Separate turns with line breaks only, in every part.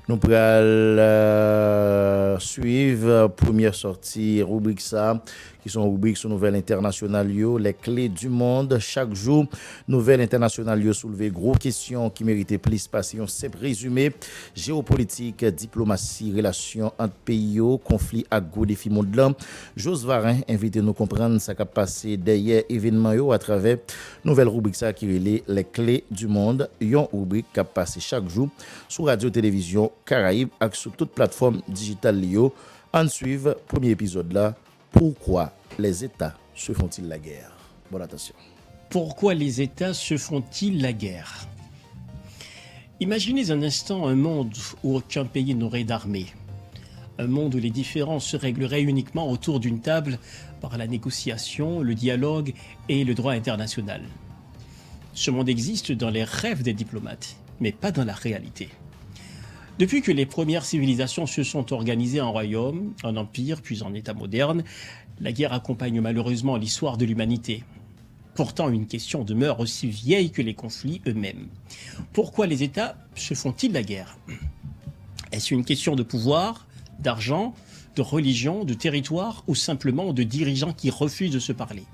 Nous pourrons suivre première sortie rubrique ça qui sont rubriques sur nouvelles internationales les clés du monde chaque jour nouvelles internationales soulever gros questions qui méritaient plus passer un simple résumé géopolitique diplomatie relations entre pays conflit à gros défis mondial Jos Varin invité nous comprendre ça qui a passé derrière événement à travers nouvelle rubrique ça qui relait les clés du monde une rubrique qui a passé chaque jour sur radio télévision Caraïbes et sur toute plateforme digitale Lio. En suivre premier épisode là. Pourquoi les États se font-ils la guerre? Bonne attention.
Pourquoi les États se font-ils la guerre? Imaginez un instant un monde où aucun pays n'aurait d'armée. Un monde où les différends se régleraient uniquement autour d'une table par la négociation, le dialogue et le droit international. Ce monde existe dans les rêves des diplomates, mais pas dans la réalité. Depuis que les premières civilisations se sont organisées en royaume, en empire, puis en état moderne, la guerre accompagne malheureusement l'histoire de l'humanité. Pourtant, une question demeure aussi vieille que les conflits eux-mêmes. Pourquoi les États se font-ils la guerre? Est-ce une question de pouvoir, d'argent, de religion, de territoire ou simplement de dirigeants qui refusent de se parler?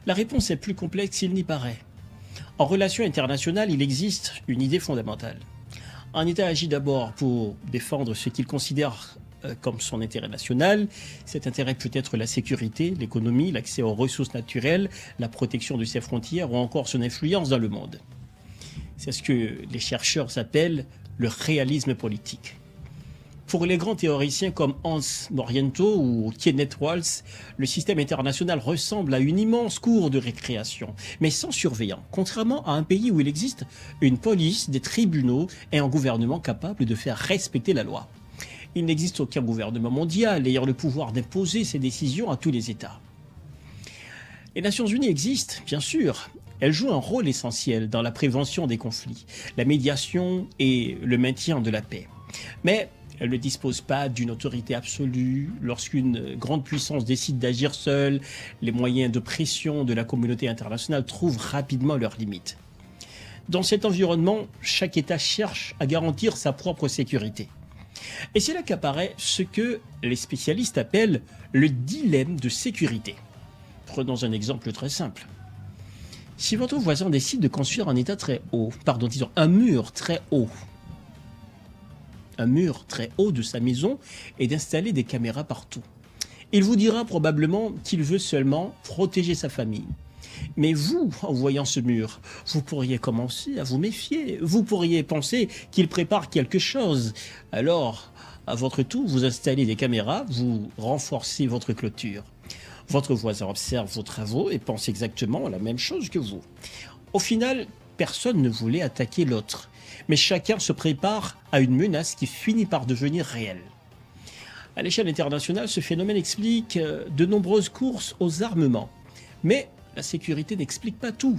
La réponse est plus complexe qu'il n'y paraît. En relations internationales, il existe une idée fondamentale. Un État agit d'abord pour défendre ce qu'il considère comme son intérêt national. Cet intérêt peut être la sécurité, l'économie, l'accès aux ressources naturelles, la protection de ses frontières ou encore son influence dans le monde. C'est ce que les chercheurs appellent le réalisme politique. Pour les grands théoriciens comme Hans Moriento ou Kenneth Waltz, le système international ressemble à une immense cour de récréation, mais sans surveillant, contrairement à un pays où il existe une police, des tribunaux et un gouvernement capable de faire respecter la loi. Il n'existe aucun gouvernement mondial ayant le pouvoir d'imposer ses décisions à tous les États. Les Nations Unies existent, bien sûr. Elles jouent un rôle essentiel dans la prévention des conflits, la médiation et le maintien de la paix. Mais elle ne dispose pas d'une autorité absolue. Lorsqu'une grande puissance décide d'agir seule, les moyens de pression de la communauté internationale trouvent rapidement leurs limites. Dans cet environnement, chaque État cherche à garantir sa propre sécurité. Et c'est là qu'apparaît ce que les spécialistes appellent le dilemme de sécurité. Prenons un exemple très simple. Si votre voisin décide de construire un mur très haut de sa maison et d'installer des caméras partout. Il vous dira probablement qu'il veut seulement protéger sa famille. Mais vous, en voyant ce mur, vous pourriez commencer à vous méfier. Vous pourriez penser qu'il prépare quelque chose. Alors, à votre tour, vous installez des caméras, vous renforcez votre clôture. Votre voisin observe vos travaux et pense exactement la même chose que vous. Au final, personne ne voulait attaquer l'autre. Mais chacun se prépare à une menace qui finit par devenir réelle. À l'échelle internationale, ce phénomène explique de nombreuses courses aux armements. Mais la sécurité n'explique pas tout.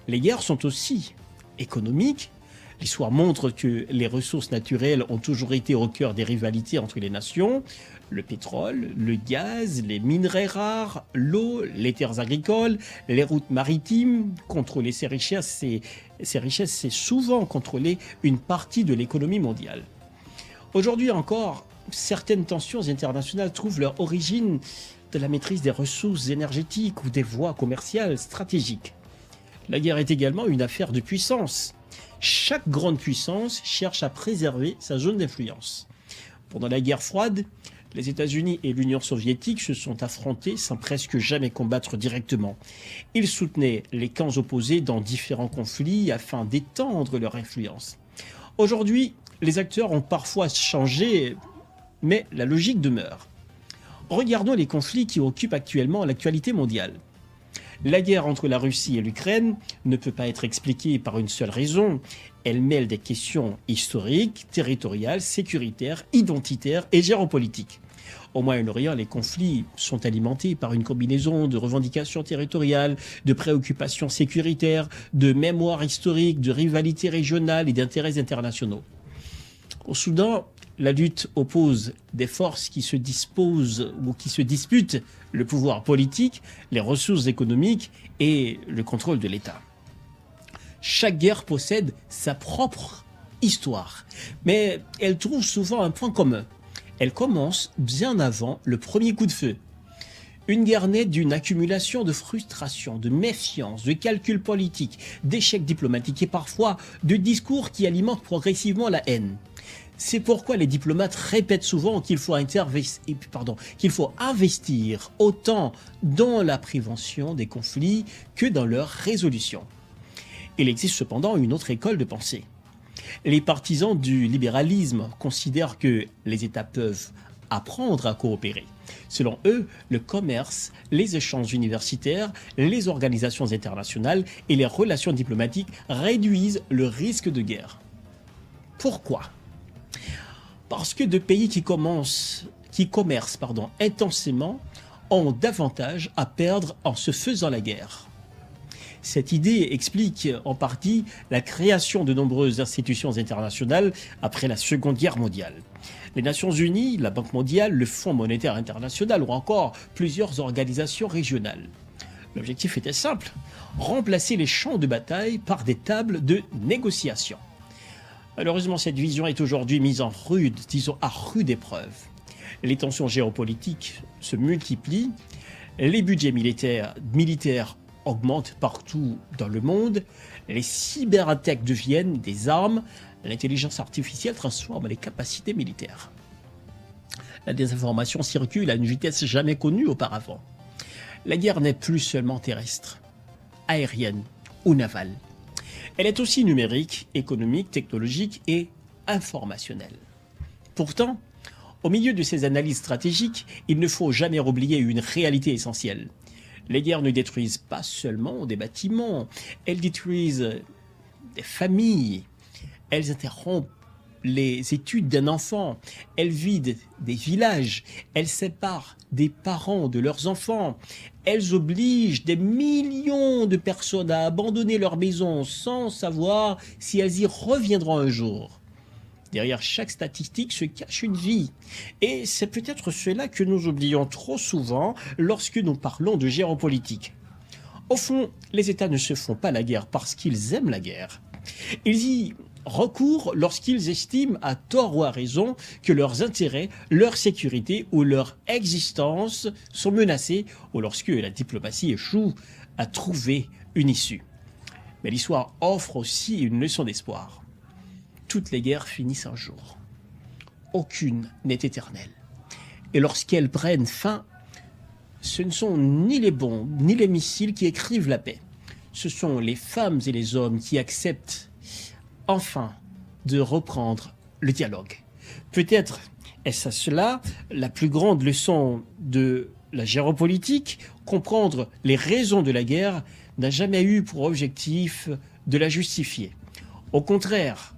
Les guerres sont aussi économiques. L'histoire montre que les ressources naturelles ont toujours été au cœur des rivalités entre les nations. Le pétrole, le gaz, les minerais rares, l'eau, les terres agricoles, les routes maritimes. Contrôler ces richesses, c'est souvent contrôler une partie de l'économie mondiale. Aujourd'hui encore, certaines tensions internationales trouvent leur origine de la maîtrise des ressources énergétiques ou des voies commerciales stratégiques. La guerre est également une affaire de puissance. Chaque grande puissance cherche à préserver sa zone d'influence. Pendant la guerre froide, les États-Unis et l'Union soviétique se sont affrontés sans presque jamais combattre directement. Ils soutenaient les camps opposés dans différents conflits afin d'étendre leur influence. Aujourd'hui, les acteurs ont parfois changé, mais la logique demeure. Regardons les conflits qui occupent actuellement l'actualité mondiale. La guerre entre la Russie et l'Ukraine ne peut pas être expliquée par une seule raison. Elle mêle des questions historiques, territoriales, sécuritaires, identitaires et géopolitiques. Au Moyen-Orient, les conflits sont alimentés par une combinaison de revendications territoriales, de préoccupations sécuritaires, de mémoire historique, de rivalités régionales et d'intérêts internationaux. Au Soudan, la lutte oppose des forces qui se disposent ou qui se disputent le pouvoir politique, les ressources économiques et le contrôle de l'État. Chaque guerre possède sa propre histoire. Mais elles trouvent souvent un point commun. Elles commencent bien avant le premier coup de feu. Une guerre naît d'une accumulation de frustration, de méfiance, de calculs politiques, d'échecs diplomatiques et parfois de discours qui alimentent progressivement la haine. C'est pourquoi les diplomates répètent souvent qu'il faut investir autant dans la prévention des conflits que dans leur résolution. Il existe cependant une autre école de pensée. Les partisans du libéralisme considèrent que les États peuvent apprendre à coopérer. Selon eux, le commerce, les échanges universitaires, les organisations internationales et les relations diplomatiques réduisent le risque de guerre. Pourquoi ? Parce que deux pays qui commercent intensément ont davantage à perdre en se faisant la guerre. Cette idée explique en partie la création de nombreuses institutions internationales après la Seconde Guerre mondiale. Les Nations Unies, la Banque mondiale, le Fonds monétaire international ou encore plusieurs organisations régionales. L'objectif était simple, remplacer les champs de bataille par des tables de négociation. Malheureusement, cette vision est aujourd'hui mise à rude épreuve. Les tensions géopolitiques se multiplient, les budgets militaires augmentent partout dans le monde, les cyberattaques deviennent des armes, l'intelligence artificielle transforme les capacités militaires. La désinformation circule à une vitesse jamais connue auparavant. La guerre n'est plus seulement terrestre, aérienne ou navale. Elle est aussi numérique, économique, technologique et informationnelle. Pourtant, au milieu de ces analyses stratégiques, il ne faut jamais oublier une réalité essentielle. Les guerres ne détruisent pas seulement des bâtiments, elles détruisent des familles, elles interrompent les études d'un enfant, elles vident des villages, elles séparent des parents de leurs enfants, elles obligent des millions de personnes à abandonner leur maison sans savoir si elles y reviendront un jour. Derrière chaque statistique se cache une vie. Et c'est peut-être cela que nous oublions trop souvent lorsque nous parlons de géopolitique. Au fond, les États ne se font pas la guerre parce qu'ils aiment la guerre. Ils y recourent lorsqu'ils estiment, à tort ou à raison, que leurs intérêts, leur sécurité ou leur existence sont menacés ou lorsque la diplomatie échoue à trouver une issue. Mais l'histoire offre aussi une leçon d'espoir. Toutes les guerres finissent un jour. Aucune n'est éternelle. Et lorsqu'elles prennent fin, ce ne sont ni les bombes ni les missiles qui écrivent la paix. Ce sont les femmes et les hommes qui acceptent enfin de reprendre le dialogue. Peut-être est-ce à cela la plus grande leçon de la géopolitique. Comprendre les raisons de la guerre n'a jamais eu pour objectif de la justifier. Au contraire,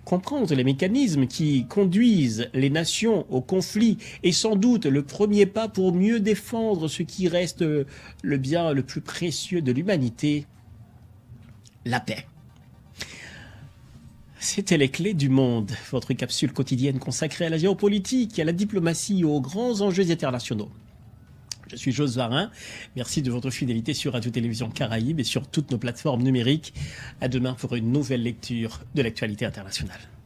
comprendre les mécanismes qui conduisent les nations au conflit est sans doute le premier pas pour mieux défendre ce qui reste le bien le plus précieux de l'humanité, la paix. C'était les clés du monde, votre capsule quotidienne consacrée à la géopolitique, à la diplomatie et aux grands enjeux internationaux. Je suis Jos Varin, merci de votre fidélité sur Radio-Télévision Caraïbes et sur toutes nos plateformes numériques. À demain pour une nouvelle lecture de l'actualité internationale.